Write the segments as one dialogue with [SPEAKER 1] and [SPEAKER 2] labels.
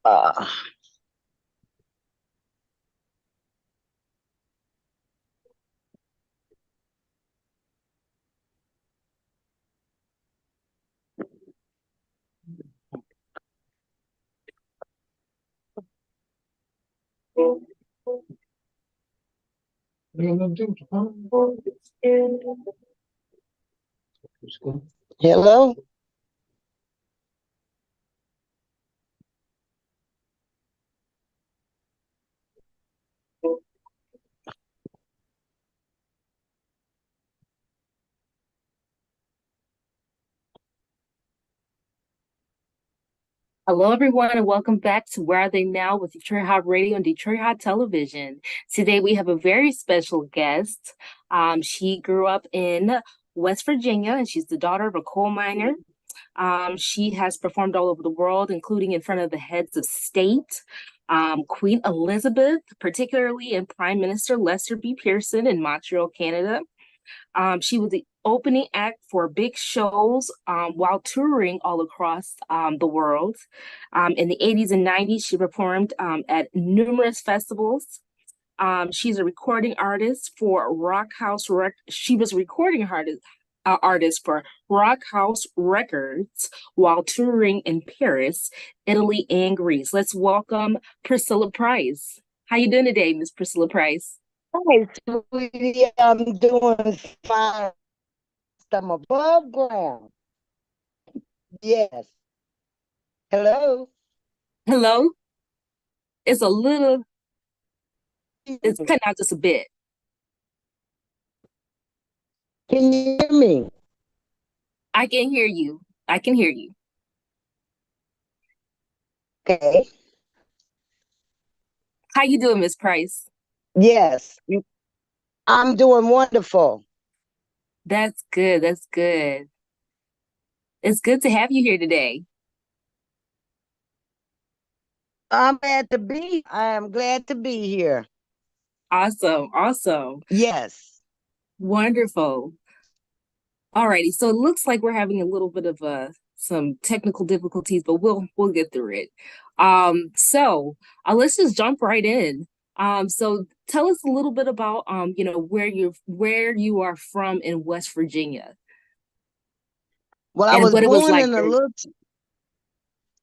[SPEAKER 1] Uh, Hello?
[SPEAKER 2] Hello, everyone, and welcome back to Where Are They Now with Detroit Hot Radio and Detroit Hot Television. Today, we have a very special guest. She grew up in West Virginia, and she's the daughter of a coal miner. She has performed all over the world, including in front of the heads of state, Queen Elizabeth, particularly in Prime Minister Lester B. Pearson in Montreal, Canada. She was the opening act for big shows while touring all across the world. In the 80s and 90s, she performed at numerous festivals. She's a recording artist for Rock House She was a recording artist for Rock House Records while touring in Paris, Italy, and Greece. Let's welcome Priscilla Price. How you doing today, Miss Priscilla Price?
[SPEAKER 1] Hi, sweetie. I'm doing fine. I'm above ground. Yes. Hello?
[SPEAKER 2] Hello. It's a little, it's cutting out just a bit.
[SPEAKER 1] Can you hear me?
[SPEAKER 2] I can hear you. I can hear you.
[SPEAKER 1] Okay.
[SPEAKER 2] How you doing, Miss Price?
[SPEAKER 1] Yes. I'm doing wonderful.
[SPEAKER 2] That's good. That's good. It's good to have you here today.
[SPEAKER 1] I am glad to be here.
[SPEAKER 2] Awesome. Awesome.
[SPEAKER 1] Yes.
[SPEAKER 2] Wonderful. Alrighty. So it looks like we're having a little bit of some technical difficulties, but we'll get through it. So let's just jump right in. So tell us a little bit about where you are from in West Virginia
[SPEAKER 1] Well,
[SPEAKER 2] and what it was like there.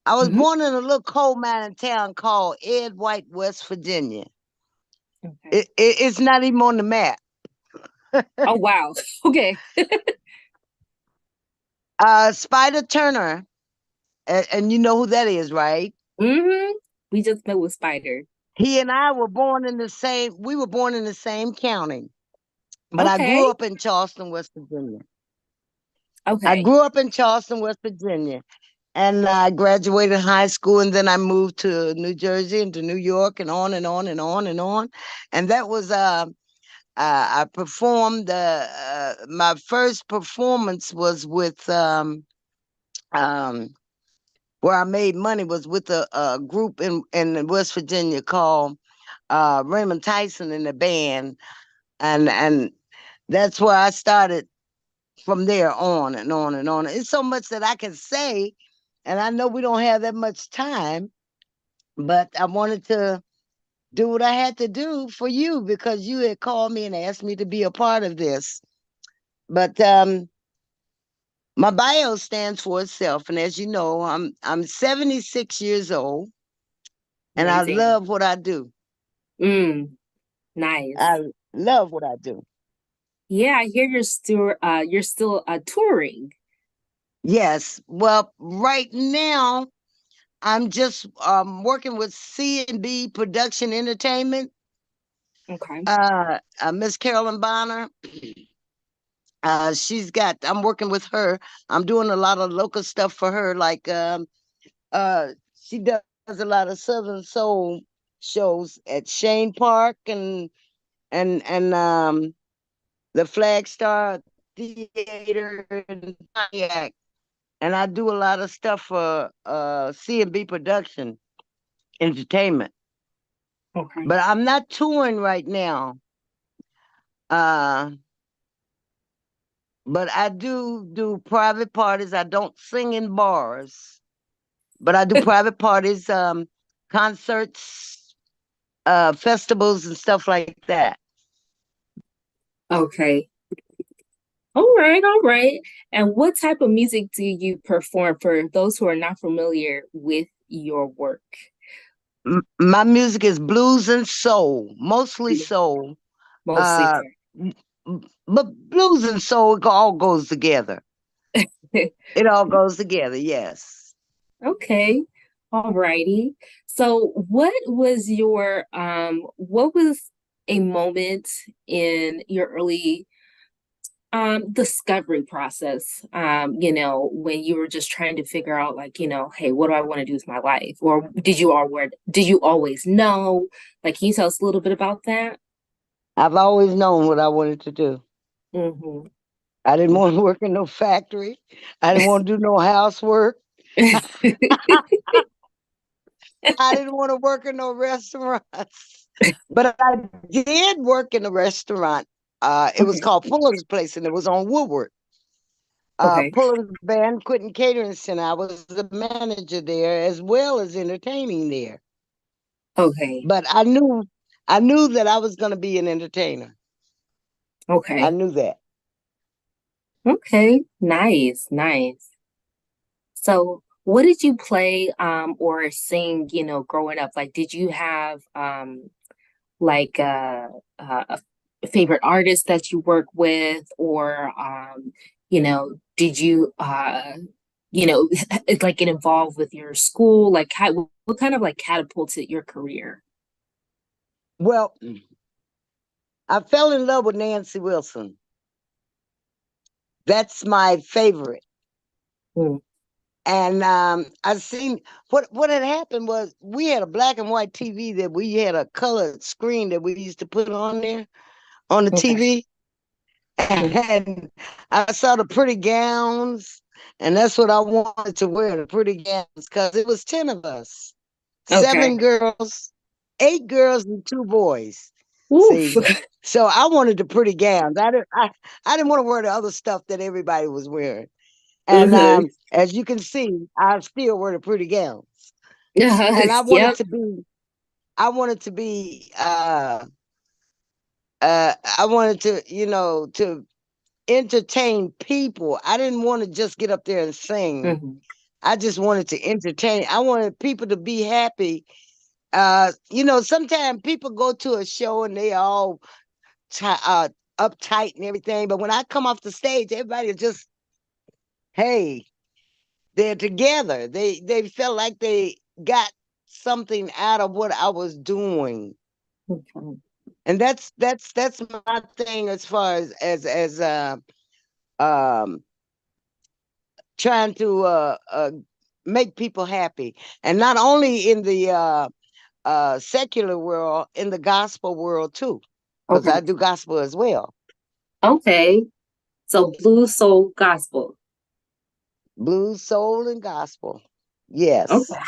[SPEAKER 1] I was
[SPEAKER 2] Mhm.
[SPEAKER 1] born in a little coal mining town called Ed White, West Virginia.
[SPEAKER 2] Okay.
[SPEAKER 1] It's not even on the map.
[SPEAKER 2] Oh wow. Okay.
[SPEAKER 1] Spider Turner, and you know who that is, right?
[SPEAKER 2] Hmm. We just met with Spider.
[SPEAKER 1] He and I were born in the same, we were born in the same county, but I
[SPEAKER 2] Okay.
[SPEAKER 1] grew up in Charleston, West Virginia. I
[SPEAKER 2] Okay.
[SPEAKER 1] grew up in Charleston, West Virginia, and I graduated high school, and then I moved to New Jersey and to New York and on and on and on and on. And that was, I performed, my first performance was with, um, where I made money was with a group in West Virginia called Raymond Tyson and the band, and that's where I started from there on and on and on. It's so much that I can say, and I know we don't have that much time, but I wanted to do what I had to do for you because you had called me and asked me to be a part of this. But my bio stands for itself, and as you know, I'm 76 years old, and I
[SPEAKER 2] Amazing.
[SPEAKER 1] love what I do.
[SPEAKER 2] Mm, nice.
[SPEAKER 1] I love what I do.
[SPEAKER 2] Yeah, I hear you're still touring.
[SPEAKER 1] Yes. Well, right now I'm just working with C&B Production Entertainment.
[SPEAKER 2] Okay.
[SPEAKER 1] Miss Carolyn Bonner. I'm working with her. I'm doing a lot of local stuff for her. Like she does a lot of Southern Soul shows at Shane Park and the Flag Star Theater in Pontiac. And I do a lot of stuff for C&B Production Entertainment.
[SPEAKER 2] Okay.
[SPEAKER 1] But I'm not touring right now. Uh but I do private parties. I don't sing in bars, but I do private parties, concerts, festivals and stuff like that.
[SPEAKER 2] Okay. All right, all right. And what type of music do you perform for those who are not familiar with your work?
[SPEAKER 1] My music is blues and soul, mostly soul.
[SPEAKER 2] Mostly.
[SPEAKER 1] Uh, m- but blues and soul all goes together. It all goes together. Yes.
[SPEAKER 2] Okay. All righty. So what was a moment in your early discovery process, when you were just trying to figure out like, hey, what do I want to do with my life? Or did you always know? Like, can you tell us a little bit about that?
[SPEAKER 1] I've always known what I wanted to do.
[SPEAKER 2] Mm-hmm.
[SPEAKER 1] I didn't want to work in no factory. I didn't want to do no housework. I didn't want to work in no restaurants. But I did work in a restaurant. It was
[SPEAKER 2] Okay.
[SPEAKER 1] called Fuller's Place, and it was on Woodward.
[SPEAKER 2] Okay.
[SPEAKER 1] Fuller's Banquet and Catering Center. I was the manager there as well as entertaining there.
[SPEAKER 2] Okay.
[SPEAKER 1] But I knew that I was going to be an entertainer. I
[SPEAKER 2] Okay.
[SPEAKER 1] knew that.
[SPEAKER 2] Okay. Nice. Nice. So, what did you play or sing, growing up? Like, did you have like a favorite artist that you work with, or did you like get involved with your school? Like, what kind of like catapulted your career?
[SPEAKER 1] Well, I fell in love with Nancy Wilson. That's my favorite.
[SPEAKER 2] Mm,
[SPEAKER 1] And I seen what had happened was we had a black and white TV that we had a colored screen that we used to put on there on the
[SPEAKER 2] okay.
[SPEAKER 1] TV.
[SPEAKER 2] Mm,
[SPEAKER 1] And I saw the pretty gowns, and that's what I wanted to wear, the pretty gowns, because it was 10 of us,
[SPEAKER 2] okay.
[SPEAKER 1] 7 girls, 8 girls, and 2 boys.
[SPEAKER 2] Oof.
[SPEAKER 1] See, so I wanted the pretty gowns. I didn't want to wear the other stuff that everybody was wearing. And
[SPEAKER 2] Mhm.
[SPEAKER 1] as you can see, I still wear the pretty gowns. And
[SPEAKER 2] Yep.
[SPEAKER 1] I wanted to, to entertain people. I didn't want to just get up there and sing.
[SPEAKER 2] Mhm.
[SPEAKER 1] I just wanted to entertain. I wanted people to be happy. Sometimes people go to a show and they all uptight and everything, but when I come off the stage, everybody is just, hey, they're together. They felt like they got something out of what I was doing.
[SPEAKER 2] Okay.
[SPEAKER 1] And that's my thing as far as um trying to make people happy, and not only in the secular world, in the gospel world too, because
[SPEAKER 2] Okay.
[SPEAKER 1] I do gospel as well.
[SPEAKER 2] Okay. So blues, soul, gospel.
[SPEAKER 1] Blues, soul, and gospel. Yes.
[SPEAKER 2] Okay.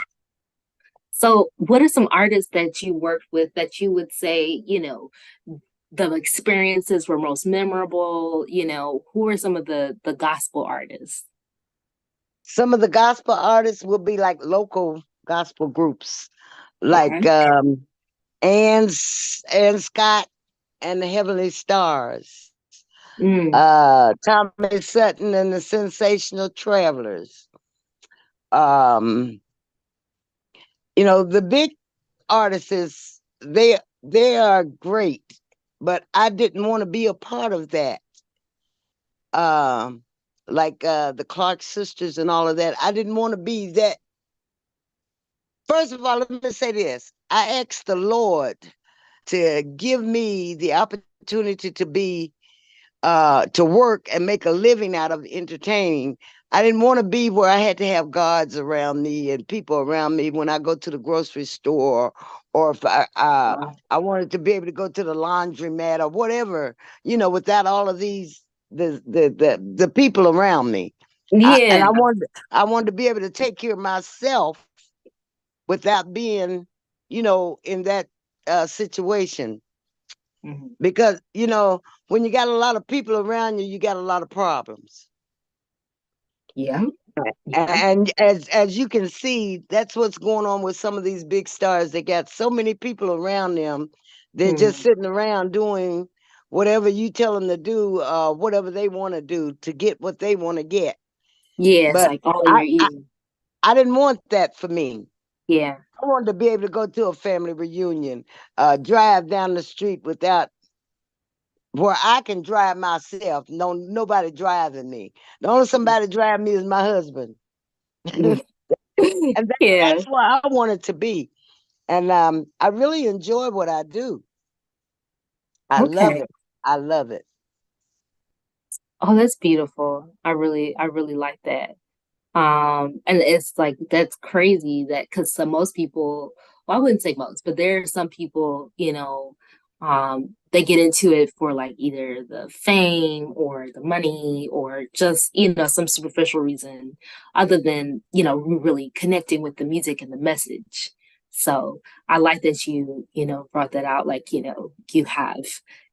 [SPEAKER 2] So, what are some artists that you worked with that you would say, the experiences were most memorable? Who are some of the gospel artists?
[SPEAKER 1] Some of the gospel artists will be like local gospel groups, like
[SPEAKER 2] Okay.
[SPEAKER 1] Ann Scott and the Heavenly Stars,
[SPEAKER 2] Mm,
[SPEAKER 1] Tommy Sutton and the Sensational Travelers. Um, the big artists, they are great, but I didn't want to be a part of that. Um, like the Clark sisters and all of that. I didn't want to be that. First of all, let me say this. I asked the Lord to give me the opportunity to work and make a living out of entertaining. I didn't want to be where I had to have guards around me and people around me when I go to the grocery store, or if
[SPEAKER 2] wow.
[SPEAKER 1] I wanted to be able to go to the laundromat or whatever, without all of these the people around me. And
[SPEAKER 2] Yeah.
[SPEAKER 1] I wanted to be able to take care of myself without being, in that situation.
[SPEAKER 2] Mhm.
[SPEAKER 1] because when you got a lot of people around you, you got a lot of problems.
[SPEAKER 2] Yeah. Yeah.
[SPEAKER 1] And as you can see, that's what's going on with some of these big stars. They got so many people around them. They're just
[SPEAKER 2] Mhm.
[SPEAKER 1] sitting around doing whatever you tell them to do, whatever they want to do to get what they want to get.
[SPEAKER 2] Yeah, it's
[SPEAKER 1] But
[SPEAKER 2] like all in
[SPEAKER 1] I,
[SPEAKER 2] your
[SPEAKER 1] I,
[SPEAKER 2] ear.
[SPEAKER 1] I didn't want that for me.
[SPEAKER 2] Yeah.
[SPEAKER 1] I wanted to be able to go to a family reunion, drive down the street without where I can drive myself. No, nobody driving me. The only somebody driving me is my husband.
[SPEAKER 2] Mhm.
[SPEAKER 1] And
[SPEAKER 2] Yeah.
[SPEAKER 1] that's where I wanted to be. And I really enjoy what I do. I love
[SPEAKER 2] Okay.
[SPEAKER 1] it. I love it.
[SPEAKER 2] Oh, that's beautiful. I really like that. And it's like that's crazy that because some most people, well, I wouldn't say most, but there are some people, they get into it for like either the fame or the money or just, some superficial reason other than, really connecting with the music and the message. So I like that brought that out, like, you have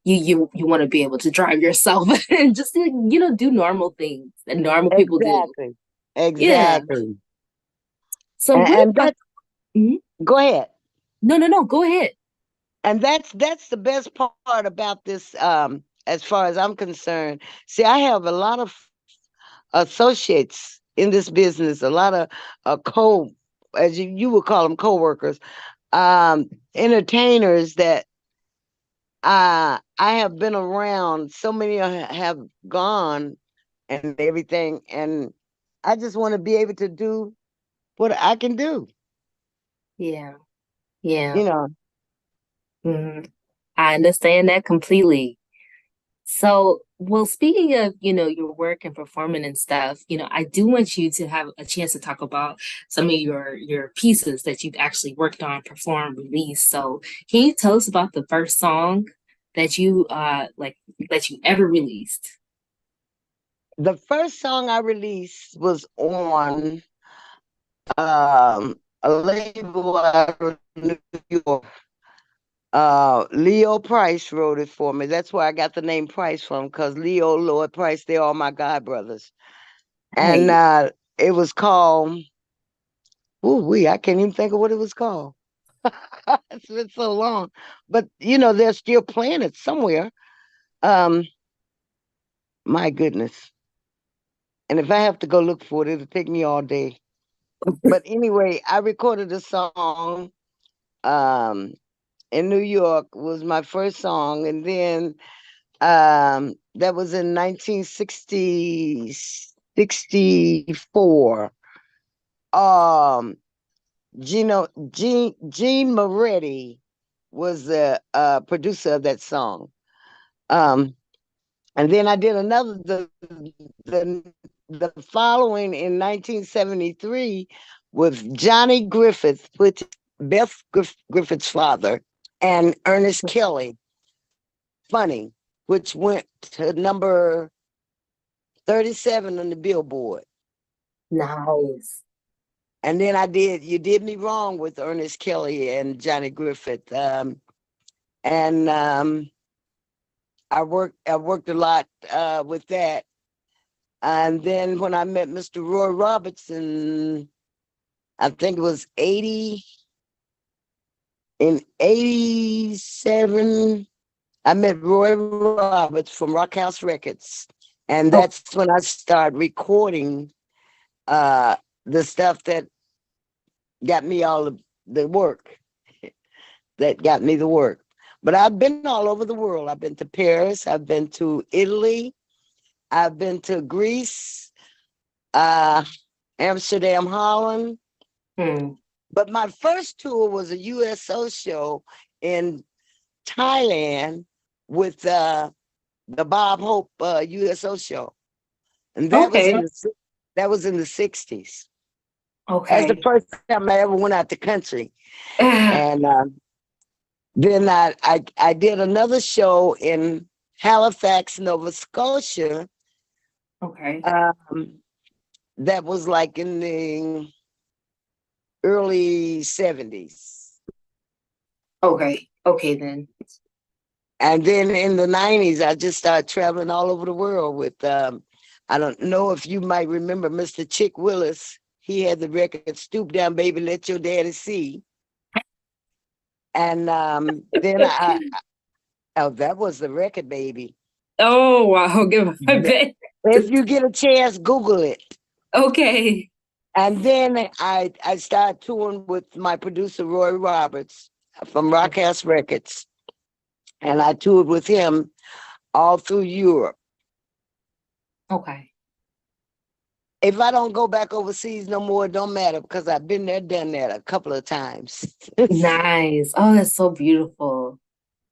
[SPEAKER 2] you want to be able to drive yourself and just do normal things that normal people do.
[SPEAKER 1] Exactly.
[SPEAKER 2] Yeah.
[SPEAKER 1] Exactly.
[SPEAKER 2] So
[SPEAKER 1] And,
[SPEAKER 2] what
[SPEAKER 1] and
[SPEAKER 2] about
[SPEAKER 1] that
[SPEAKER 2] Mhm.
[SPEAKER 1] go ahead.
[SPEAKER 2] No, no, no, go ahead.
[SPEAKER 1] And that's the best part about this, as far as I'm concerned. See, I have a lot of associates in this business, a lot of as you would call them, co-workers, entertainers that I have been around. So many have gone and everything, and I just want to be able to do what I can do.
[SPEAKER 2] Yeah, yeah.
[SPEAKER 1] You know,
[SPEAKER 2] Mhm. I understand that completely. So, well, speaking of, your work and performing and stuff, I do want you to have a chance to talk about some of your pieces that you've actually worked on, performed, released. So, can you tell us about the first song that you that you ever released?
[SPEAKER 1] the first song I released was on a label out of New York. Leo Price wrote it for me. That's where I got the name Price from, because Leo, Lloyd Price, they're all my god brothers. And
[SPEAKER 2] Hey.
[SPEAKER 1] it was called, I can't even think of what it was called. It's been so long. But they're still playing it somewhere. Um, my goodness. And if I have to go look for it, it'll take me all day. But anyway, I recorded a song um in New York, was my first song. And then that was in 1964. Um Gene Moretti was the producer of that song. Um and then I did another the the following in 1973 with Johnny Griffith, which is Griffith's father, and Ernest Kelly, Funny, which went to number 37 on the Billboard.
[SPEAKER 2] Nice.
[SPEAKER 1] And then I did You Did Me Wrong with Ernest Kelly and Johnny Griffith. And I worked a lot with that. And then when I met Mr. Roy Robertson, I think it was in 87, I met Roy Roberts from Rockhouse Records. And
[SPEAKER 2] Oh,
[SPEAKER 1] that's when I started recording uh, the stuff that got me all the work, that got me the work. But I've been all over the world. I've been to Paris, I've been to Italy, I've been to Greece, uh, Amsterdam, Holland.
[SPEAKER 2] hmm.
[SPEAKER 1] But my first tour was a USO show in Thailand with the Bob Hope USO show, and
[SPEAKER 2] Okay.
[SPEAKER 1] that was in the '60s. That's the
[SPEAKER 2] Okay.
[SPEAKER 1] first time I ever went out the country, and then I did another show in Halifax, Nova Scotia.
[SPEAKER 2] Okay.
[SPEAKER 1] Um, that was like in the early '70s.
[SPEAKER 2] Okay. Okay then.
[SPEAKER 1] And then in the 90s, I just started traveling all over the world with, I don't know if you might remember Mr. Chick Willis. He had the record Stoop Down, Baby, Let Your Daddy See. And then oh, that was the record, baby.
[SPEAKER 2] Oh, wow. Give my bad.
[SPEAKER 1] If you get a chance, Google it.
[SPEAKER 2] Okay.
[SPEAKER 1] And then I started touring with my producer, Roy Roberts from Rock House Records. And I toured with him all through Europe.
[SPEAKER 2] Okay.
[SPEAKER 1] If I don't go back overseas no more, it don't matter because I've been there, done that a couple of times.
[SPEAKER 2] Nice. Oh, that's so beautiful.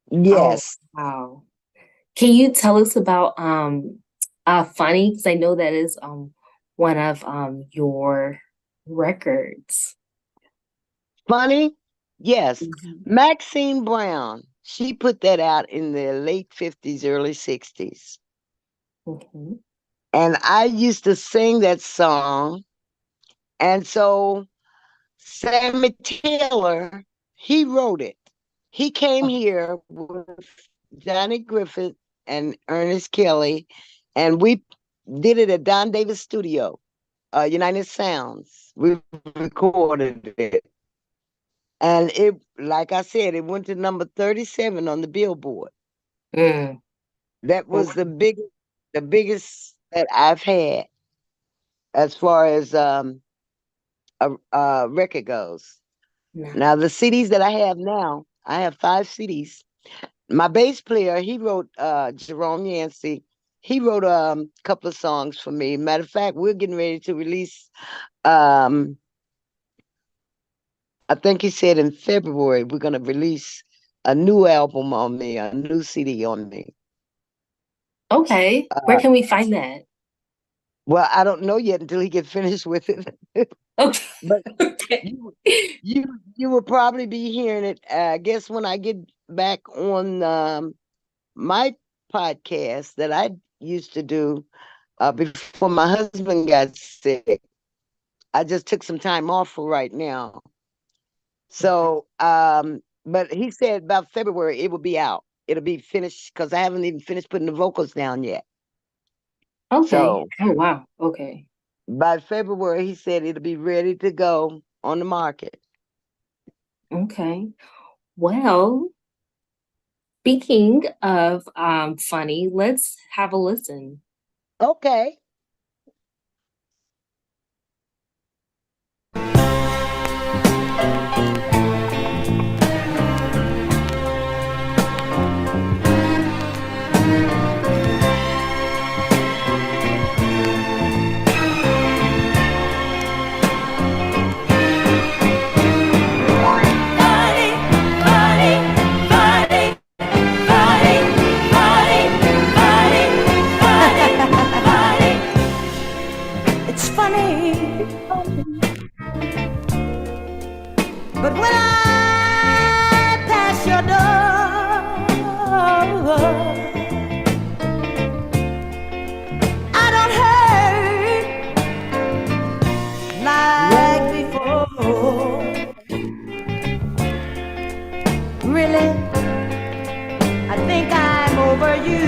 [SPEAKER 1] Yes.
[SPEAKER 2] Oh, wow. Can you tell us about Funny? Because I know that is one of your records.
[SPEAKER 1] Funny? Yes.
[SPEAKER 2] Mhm.
[SPEAKER 1] Maxine Brown, she put that out in the late 50s, early 60s.
[SPEAKER 2] Mhm.
[SPEAKER 1] And I used to sing that song. And so Sammy Taylor, he wrote it. He came here with Johnny Griffith and Ernest Kelly, and we did it at Don Davis Studio, United Sounds. We recorded it. And it, like I said, it went to number 37 on the Billboard.
[SPEAKER 2] Mm.
[SPEAKER 1] That was the biggest that I've had as far as a record goes.
[SPEAKER 2] Nice.
[SPEAKER 1] Now the CDs that I have now, I have 5 CDs. My bass player, he wrote Jerome Yancey. He wrote a couple of songs for me. Matter of fact, we're getting ready to release. I think he said in February we're gonna release a new album on me, a new CD on me.
[SPEAKER 2] Okay. Where can we find that?
[SPEAKER 1] Well, I don't know yet until he get finished with it.
[SPEAKER 2] Okay.
[SPEAKER 1] But
[SPEAKER 2] Okay.
[SPEAKER 1] you will probably be hearing it. I guess when I get back on my podcast that I used to do before my husband got sick. I just took some time off for right now. So, but he said about February it will be out. It'll be finished because I haven't even finished putting the vocals down yet.
[SPEAKER 2] Okay.
[SPEAKER 1] So
[SPEAKER 2] Oh, wow. Okay.
[SPEAKER 1] by February, he said it'll be ready to go on the market.
[SPEAKER 2] Okay. Well, speaking of Funny, let's have a listen.
[SPEAKER 1] Okay.
[SPEAKER 3] It's funny, but when I pass your door, I don't hurt like before. Really, I think I'm over you.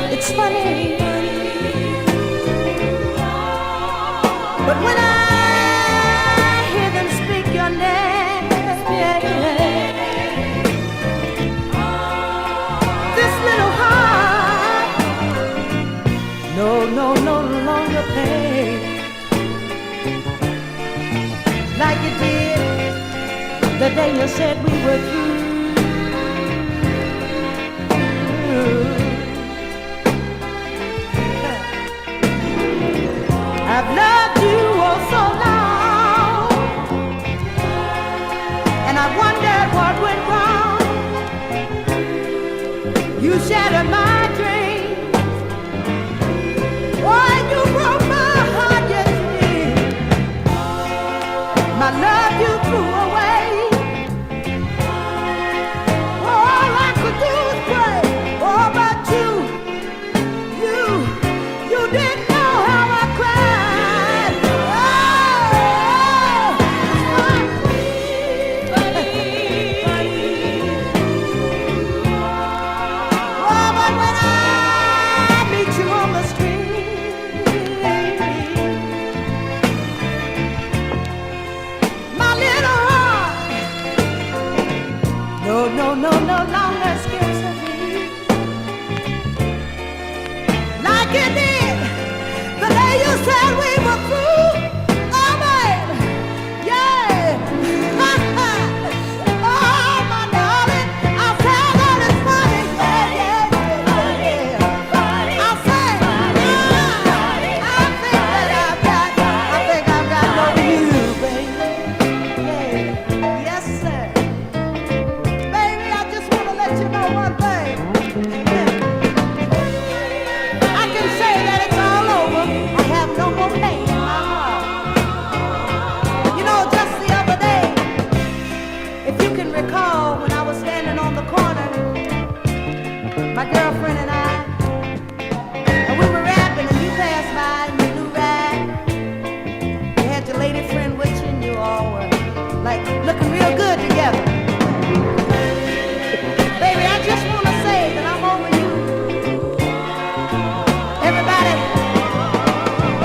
[SPEAKER 3] It's funny, but when I hear them speak your name, this little heart no longer pain like it did the day you said we were through. I've loved you oh so long, and I wondered what went wrong. You shattered my dreams. Boy, you broke my heart, yes you did. My love you threw away. All I could do was pray. Oh, but you didn't know how I cried. no, no longer skips a beat like it did the day you said we were through. Oh, baby, yeah. Oh, my darling, I said that it's funny. Yeah, yeah, yeah, yeah. I said, I think I've got over you, baby. Yeah. Yes, sir. Baby, I just want to let you know one thing. I can say that it's all over. I have no more pain in my heart. You know, just the other day, if you can recall, when I was standing on the corner, my girlfriend and we were rapping, and you passed by in your new ride. You had your lady friend with you, and you all were like looking real good together. Baby, I just want to say that I'm over you.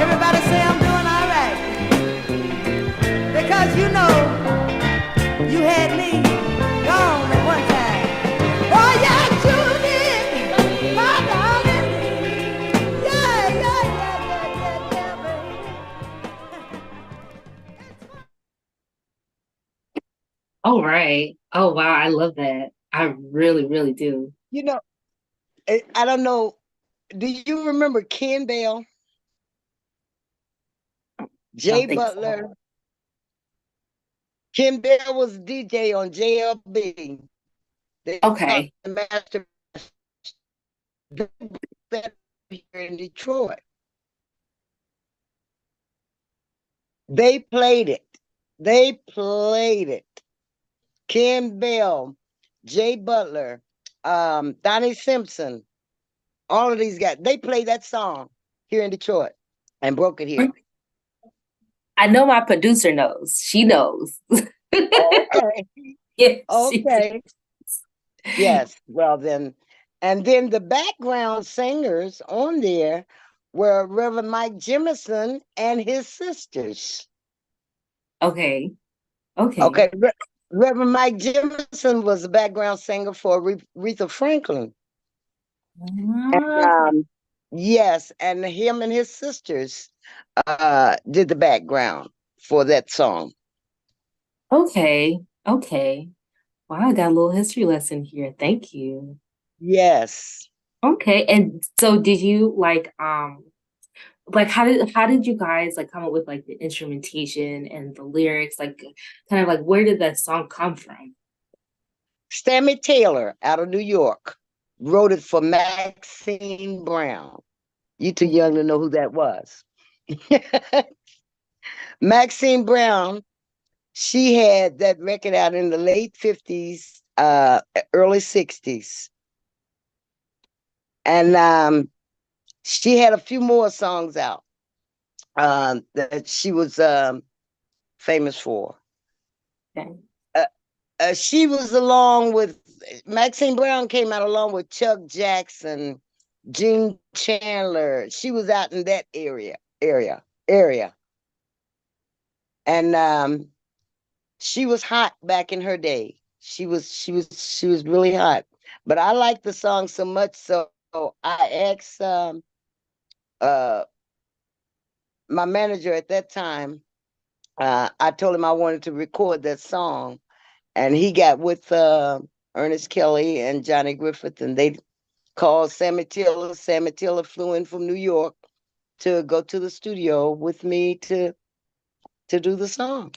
[SPEAKER 3] Everybody say I'm doing all right. Because you know, you had me gone at one time. Oh, yes, you did, my darling. Yeah, yeah, yeah, yeah, baby.
[SPEAKER 2] All right. Oh wow, I love that. I really, really do.
[SPEAKER 1] You know, I don't know. Do you remember Ken Bell, Jay
[SPEAKER 2] Don't think so.
[SPEAKER 1] Butler? Ken Bell was DJ on JLB. They called
[SPEAKER 2] Okay.
[SPEAKER 1] the Master that here in Detroit. They played it. They played it. Ken Bell, Jay Butler, Donnie Simpson, all of these guys, they played that song here in Detroit and broke it here.
[SPEAKER 2] I know my producer knows. She knows.
[SPEAKER 1] Okay.
[SPEAKER 2] Yes, she
[SPEAKER 1] Okay. Yes. Well then, and then the background singers on there were Reverend Mike Jemison and his sisters.
[SPEAKER 2] Okay. Okay.
[SPEAKER 1] Okay. Reverend Mike Jemison was the background singer for Aretha Franklin.
[SPEAKER 2] Ah,
[SPEAKER 1] Yes, and him and his sisters did the background for that song.
[SPEAKER 2] okay. Okay. Wow, I got a little history lesson here. Thank you.
[SPEAKER 1] Yes.
[SPEAKER 2] Okay. And so did you like how did you guys like come up with like the instrumentation and the lyrics? Like kind of like where did that song come from?
[SPEAKER 1] Sammy Taylor out of New York wrote it for Maxine Brown. You too young to know who that was. Maxine Brown, she had that record out in the late 50s, early 60s. And she had a few more songs out that she was famous for.
[SPEAKER 2] Okay.
[SPEAKER 1] She was along with Maxine Brown, came out along with Chuck Jackson, Gene Chandler. She was out in that area. And she was hot back in her day. She was really hot. But I liked the song so much, so I asked uh my manager at that time. I told him I wanted to record that song, and he got with Ernest Kelly and Johnny Griffith, and they called Sammy Taylor. Sammy Taylor flew in from New York to go to the studio with me to do the song.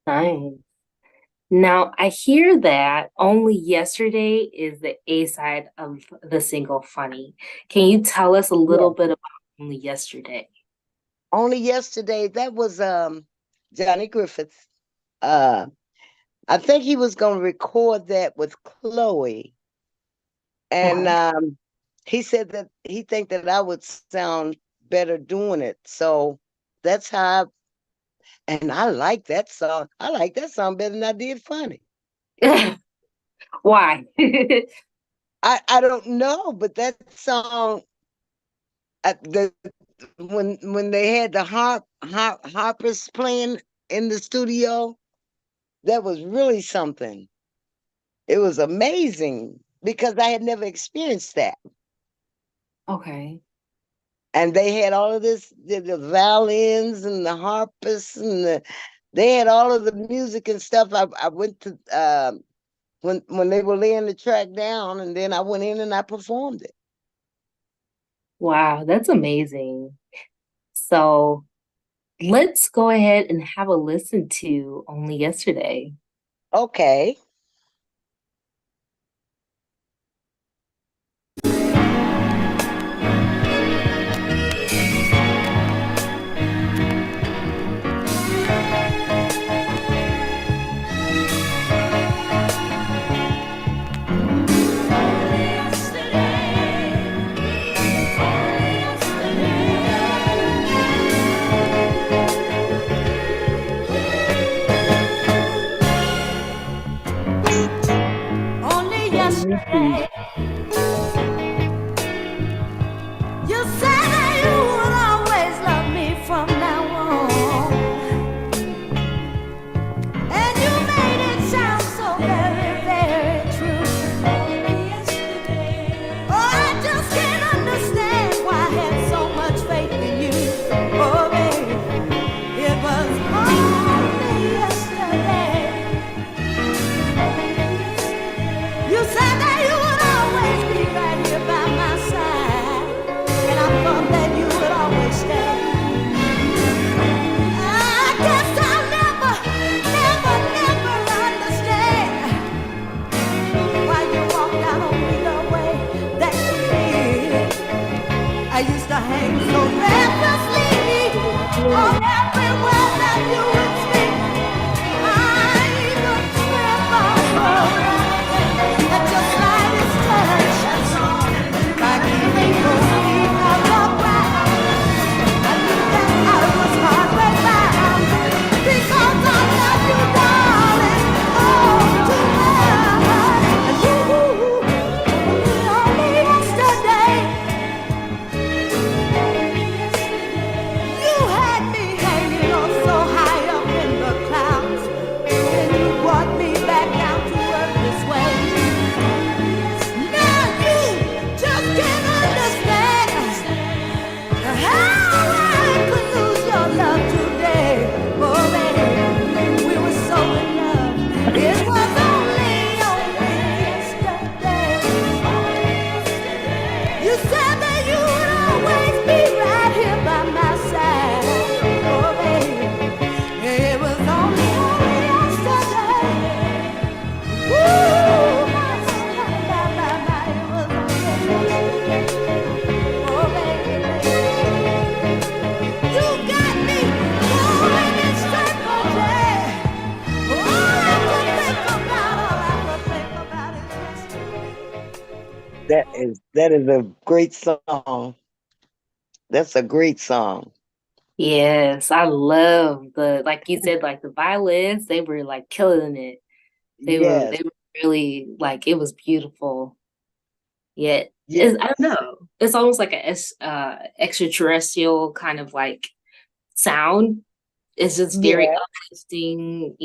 [SPEAKER 2] Nice. Now, I hear that Only Yesterday is the A side of the single Funny. Can you tell us a little
[SPEAKER 1] Yeah.
[SPEAKER 2] bit about Only Yesterday?
[SPEAKER 1] Only Yesterday, that was Johnny Griffith. Uh, I think he was going to record that with Chloe, and he said that he think that I would sound better doing it. So that's how. And I like that song. I like that song better than I did Funny.
[SPEAKER 2] Why?
[SPEAKER 1] I don't know, but that song, when they had the harpers playing in the studio, that was really something. It was amazing because I had never experienced that.
[SPEAKER 2] Okay.
[SPEAKER 1] And they had all of this, the violins and the harpists they had all of the music and stuff. I went to when they were laying the track down, and then I went in and I performed it.
[SPEAKER 2] Wow, that's amazing. So let's go ahead and have a listen to Only Yesterday.
[SPEAKER 1] Okay.
[SPEAKER 3] Only yesterday, you said that you would always love me from now on, and you made it sound so very, very true. Oh, I just can't understand why I had so much faith in you. Oh, baby, it was only yesterday. You said that you would always be right here by my side, and I thought that you would always stay. I guess I'll never, never, never understand why you walked out on me the way that you did. I used to hang so restlessly on every word that you would speak. I even trembled at your slightest touch, like even believe I walked right. I knew that I was hardly bound because I love you, darling, oh, too much. And you, only yesterday, you had me hanging on so high up in the clouds, and you brought me back down to earth this way. Now you just can't understand how I could lose your love today. Oh, baby, we were so in love. It was only yesterday. You said that you would always be right here by my side. Oh, baby, it was only yesterday. Woo! My, it was only yesterday. Oh, baby, you got me going in circles, yeah. All I could think about is yesterday.
[SPEAKER 1] That is a great song. That's a great song.
[SPEAKER 2] Yes, I love like you said, like the violins, they were like killing it. They
[SPEAKER 1] Yes.
[SPEAKER 2] were really like it was beautiful. Yet
[SPEAKER 1] Yes.
[SPEAKER 2] I don't know. It's almost like a extraterrestrial kind of like sound. It's just very
[SPEAKER 1] Yeah.
[SPEAKER 2] uplifting,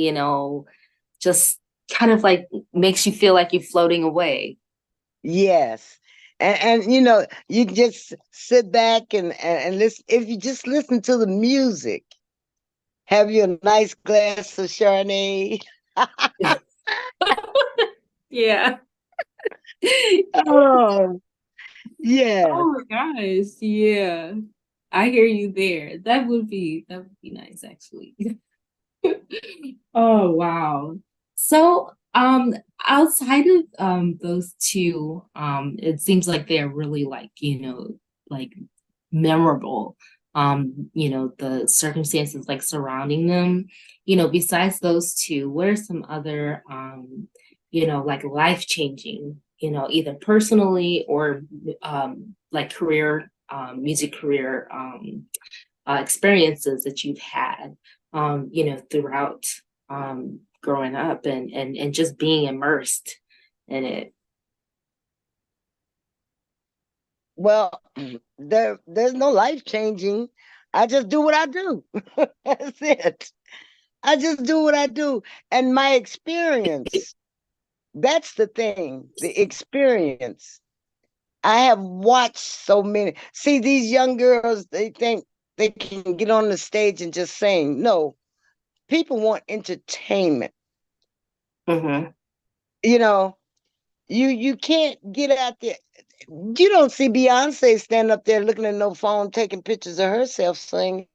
[SPEAKER 2] just kind of like makes you feel like you're floating away.
[SPEAKER 1] Yes. And you just sit back and listen. If you just listen to the music, have you a nice glass of Chardonnay.
[SPEAKER 2] Yeah.
[SPEAKER 1] Oh, yeah.
[SPEAKER 2] Oh my gosh, yeah. I hear you there. That would be nice actually. Oh wow. So outside of those two, it seems like they're really like, like memorable. The circumstances like surrounding them. Besides those two, what are some other like life-changing, either personally or like career, music career experiences that you've had throughout growing up and just being immersed in it?
[SPEAKER 1] Well, there's no life changing. I just do what I do. That's it. I just do what I do. And my experience That's the thing, the experience. I have watched so many. See, these young girls, they think they can get on the stage and just sing. No, people want entertainment.
[SPEAKER 2] Mm-hmm.
[SPEAKER 1] You know, you can't get out there. You don't see Beyonce stand up there looking at no phone, taking pictures of herself singing.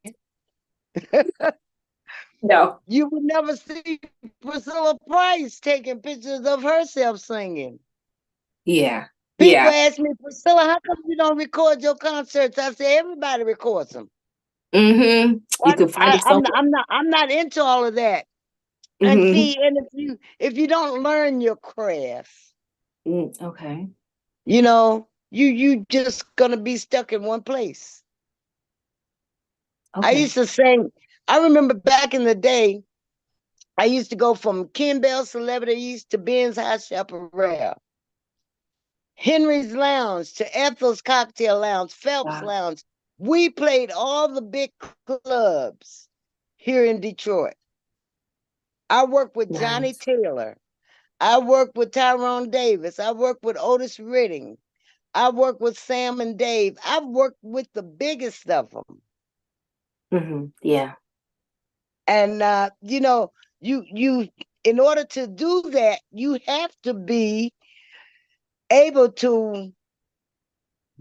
[SPEAKER 2] No.
[SPEAKER 1] You would never see Priscilla Price taking pictures of herself singing.
[SPEAKER 2] Yeah.
[SPEAKER 1] People
[SPEAKER 2] Yeah.
[SPEAKER 1] ask me, Priscilla, how come you don't record your concerts? I say everybody records them.
[SPEAKER 2] Mm-hmm. You
[SPEAKER 1] What
[SPEAKER 2] can find it somewhere.
[SPEAKER 1] I'm not into all of that. And
[SPEAKER 2] Mm-hmm.
[SPEAKER 1] see, and if you don't learn your craft,
[SPEAKER 2] Okay.
[SPEAKER 1] you know, you just gonna be stuck in one place. I
[SPEAKER 2] Okay.
[SPEAKER 1] used to sing. I remember back in the day, I used to go from Ken Bell Celebrity East to Ben's High Chaparral, Henry's Lounge to Ethel's Cocktail Lounge, Phelps
[SPEAKER 2] Wow.
[SPEAKER 1] Lounge. We played all the big clubs here in Detroit. I worked with Johnny
[SPEAKER 2] Nice.
[SPEAKER 1] Taylor. I worked with Tyrone Davis. I worked with Otis Redding. I worked with Sam and Dave. I've worked with the biggest of them.
[SPEAKER 2] Mm-hmm. Yeah.
[SPEAKER 1] And you know, you in order to do that, you have to be able to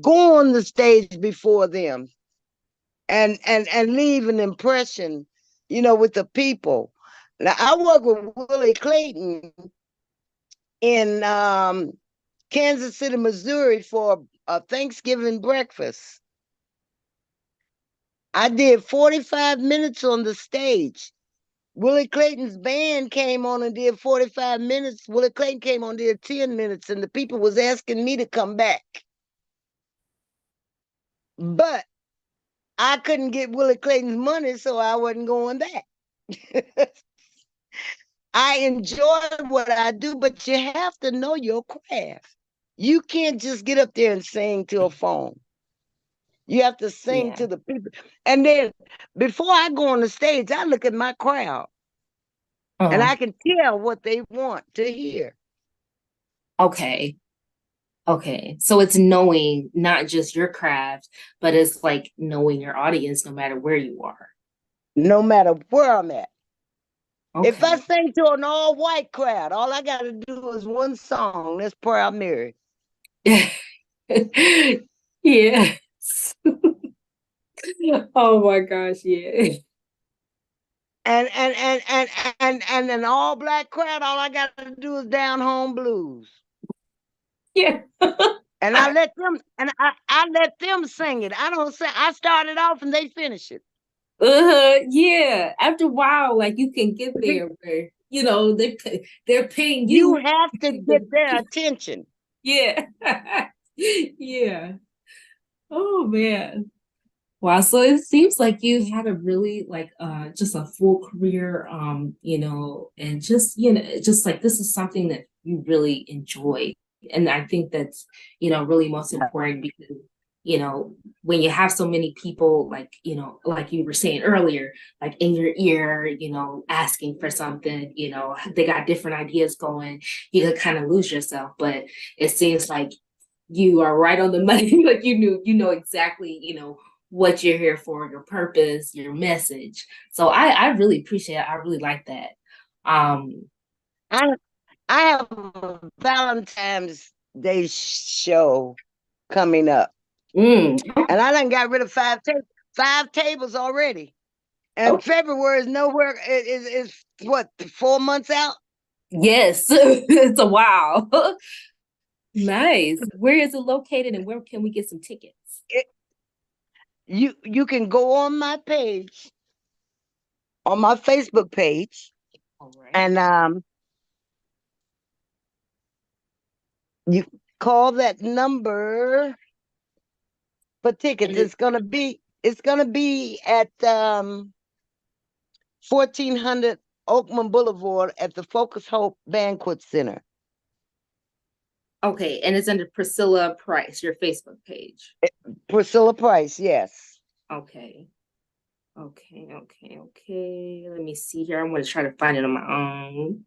[SPEAKER 1] go on the stage before them and leave an impression, you know, with the people. Now I work with Willie Clayton in Kansas City, Missouri for a Thanksgiving breakfast. I did 45 minutes on the stage. Willie Clayton's band came on and did 45 minutes. Willie Clayton came on and did 10 minutes, and the people was asking me to come back. But I couldn't get Willie Clayton's money, so I wasn't going back. I enjoy what I do, but you have to know your craft. You can't just get up there and sing to a phone. You have to sing
[SPEAKER 2] Yeah.
[SPEAKER 1] to the people. And then before I go on the stage, I look at my crowd and
[SPEAKER 2] Uh-huh.
[SPEAKER 1] I can tell what they want to hear.
[SPEAKER 2] Okay. Okay. So it's knowing not just your craft, but it's like knowing your audience no matter where you are.
[SPEAKER 1] No matter where I'm at. If I
[SPEAKER 2] Okay.
[SPEAKER 1] sing to an all-white crowd, all I got to do is one song. That's Proud Mary.
[SPEAKER 2] Yes. Oh my gosh, yeah.
[SPEAKER 1] And an all-black crowd, all I got to do is Down Home Blues.
[SPEAKER 2] Yeah.
[SPEAKER 1] And I let them sing it. I don't say I started off and they finish it.
[SPEAKER 2] Yeah. After a while, like you can get there where they're paying
[SPEAKER 1] You
[SPEAKER 2] you.
[SPEAKER 1] have to get their attention.
[SPEAKER 2] Yeah. Yeah. Oh man. Wow. So it seems like you had a really like just a full career, and just just like this is something that you really enjoy. And I think that's, really most important because, when you have so many people like, like you were saying earlier, like in your ear, asking for something, they got different ideas going, you could kind of lose yourself. But it seems like you are right on the money. Like you know exactly, what you're here for, your purpose, your message. So I really appreciate it. I really like that.
[SPEAKER 1] I I have a Valentine's Day show coming up.
[SPEAKER 2] mm,
[SPEAKER 1] And I done got rid of five tables already. And
[SPEAKER 2] oh,
[SPEAKER 1] February is nowhere is what 4 months out?
[SPEAKER 2] yes, it's a wow. Nice. Where is it located and where can we get some tickets?
[SPEAKER 1] It, you can go on my page, on my Facebook page,
[SPEAKER 2] All right.
[SPEAKER 1] and you call that number for tickets.
[SPEAKER 2] And
[SPEAKER 1] It's gonna be at 1400 Oakman Boulevard at the Focus Hope Banquet Center.
[SPEAKER 2] okay, and it's under Priscilla Price, your Facebook page.
[SPEAKER 1] Priscilla Price, yes.
[SPEAKER 2] Okay. Okay. Let me see here. I'm going to try to find it on my own.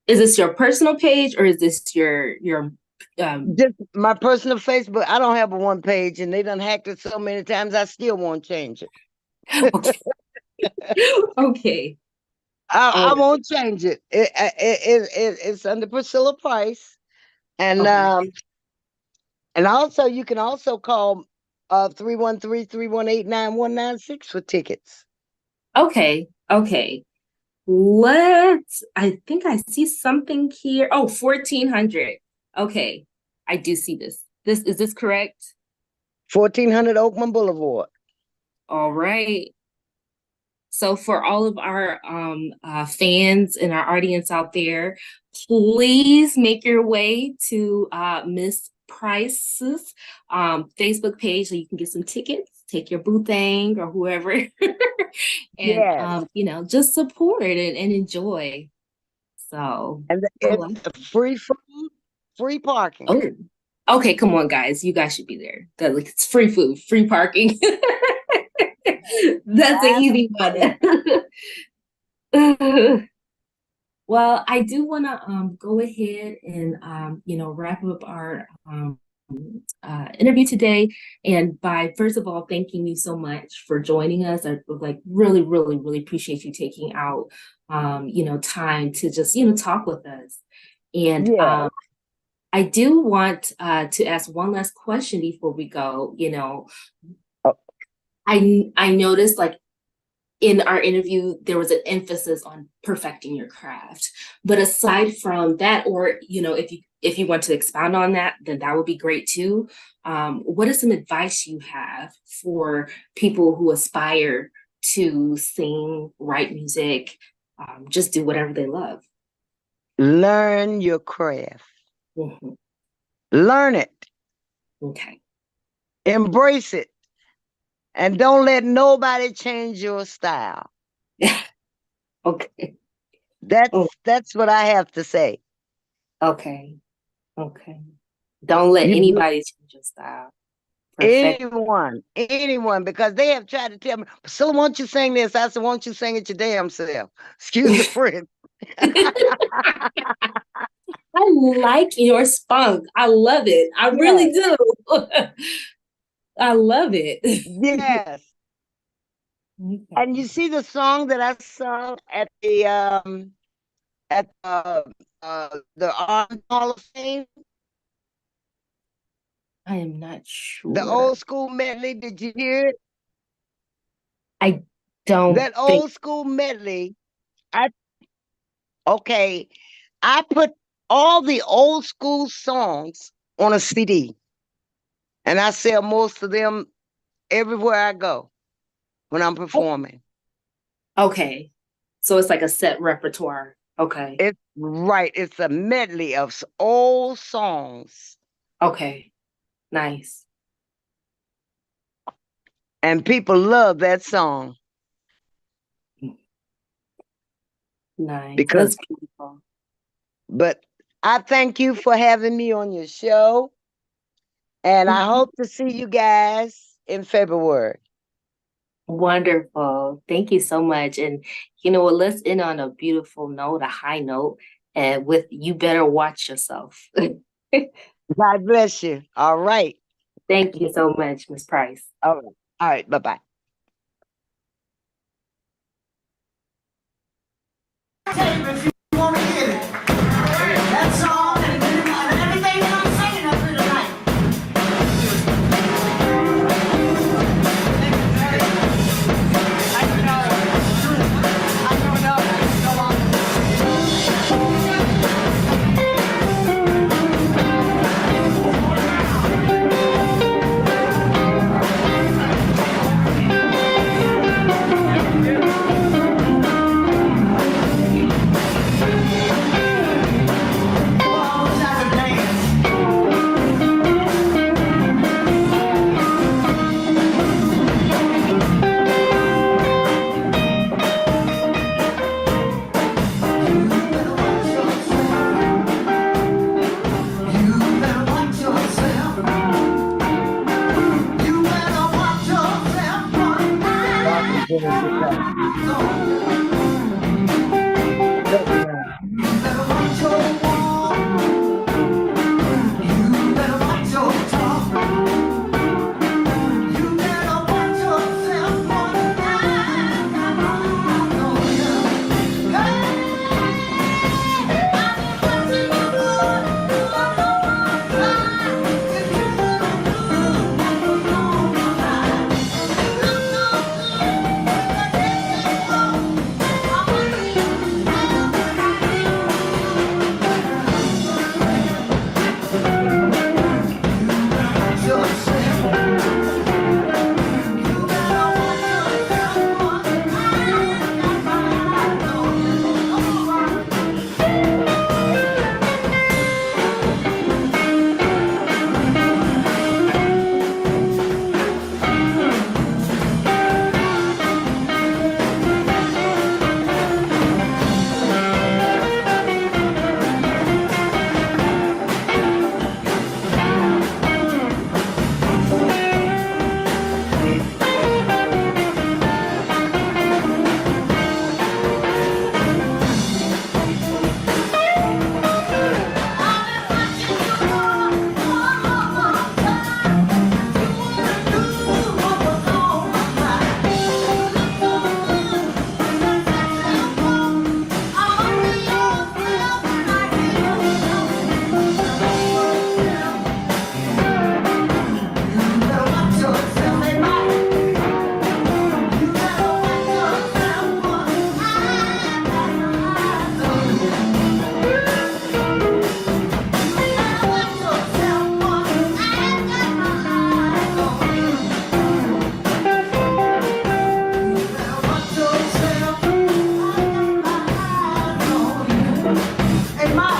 [SPEAKER 2] Is this your personal page or is this your
[SPEAKER 1] Just my personal Facebook. I don't have a one page, and they done hacked it so many times. I still won't change it.
[SPEAKER 2] okay. Okay.
[SPEAKER 1] I
[SPEAKER 2] Oh,
[SPEAKER 1] won't change it. It's under Priscilla Price, and
[SPEAKER 2] okay.
[SPEAKER 1] and also you can also call 313-318-9196 for tickets.
[SPEAKER 2] Okay. Okay. I think I see something here. Oh, 1400. Okay. I do see this. Is this correct?
[SPEAKER 1] 1400 Oakman Boulevard.
[SPEAKER 2] All right. So for all of our fans and our audience out there, please make your way to Miss Price's Facebook page so you can get some tickets, take your boo thing or whoever, and
[SPEAKER 1] Yes.
[SPEAKER 2] just support and enjoy. So,
[SPEAKER 1] And it's free food, free parking.
[SPEAKER 2] oh, okay, come on, guys, you guys should be there. It's free food, free parking. That's an easy one. Well, I do want to go ahead and wrap up our interview today, and by first of all thanking you so much for joining us. I would really, really, really appreciate you taking out time to just talk with us. And
[SPEAKER 1] Yeah.
[SPEAKER 2] I do want to ask one last question before we go. I noticed in our interview, there was an emphasis on perfecting your craft. But aside from that, or, if you want to expound on that, then that would be great too. What is some advice you have for people who aspire to sing, write music, just do whatever they love?
[SPEAKER 1] Learn your craft.
[SPEAKER 2] Mm-hmm.
[SPEAKER 1] Learn it.
[SPEAKER 2] Okay.
[SPEAKER 1] Embrace it. And don't let nobody change your style.
[SPEAKER 2] Okay.
[SPEAKER 1] That's what I have to say.
[SPEAKER 2] Okay. Okay. Don't let anybody change your style. Perfect.
[SPEAKER 1] Anyone, because they have tried to tell me, Priscilla, won't you sing this? I said, won't you sing it your damn self? Excuse the French.
[SPEAKER 2] I like your spunk. I love it. I really do. I love it.
[SPEAKER 1] Yes.
[SPEAKER 2] Okay.
[SPEAKER 1] And you see the song that I sung at the Art Hall of Fame?
[SPEAKER 2] I am not sure.
[SPEAKER 1] The old school medley, did you hear it?
[SPEAKER 2] I don't.
[SPEAKER 1] That old school medley, I put all the old school songs on a CD. And I sell most of them everywhere I go when I'm performing.
[SPEAKER 2] Okay. So it's like a set repertoire. Okay.
[SPEAKER 1] It's right. It's a medley of old songs.
[SPEAKER 2] Okay. Nice.
[SPEAKER 1] And people love that song.
[SPEAKER 2] Nice.
[SPEAKER 1] Because,
[SPEAKER 2] that's beautiful.
[SPEAKER 1] But I thank you for having me on your show. And I hope to see you guys in February.
[SPEAKER 2] Wonderful. Thank you so much. And you know what? Let's end on a beautiful note, a high note, and with you better watch yourself.
[SPEAKER 1] God bless you. All right.
[SPEAKER 2] Thank you so much, Ms. Price.
[SPEAKER 1] All right. All right. Bye-bye.
[SPEAKER 3] If you want to get it, that's all, and everything that I'm saying up here tonight.
[SPEAKER 1] And my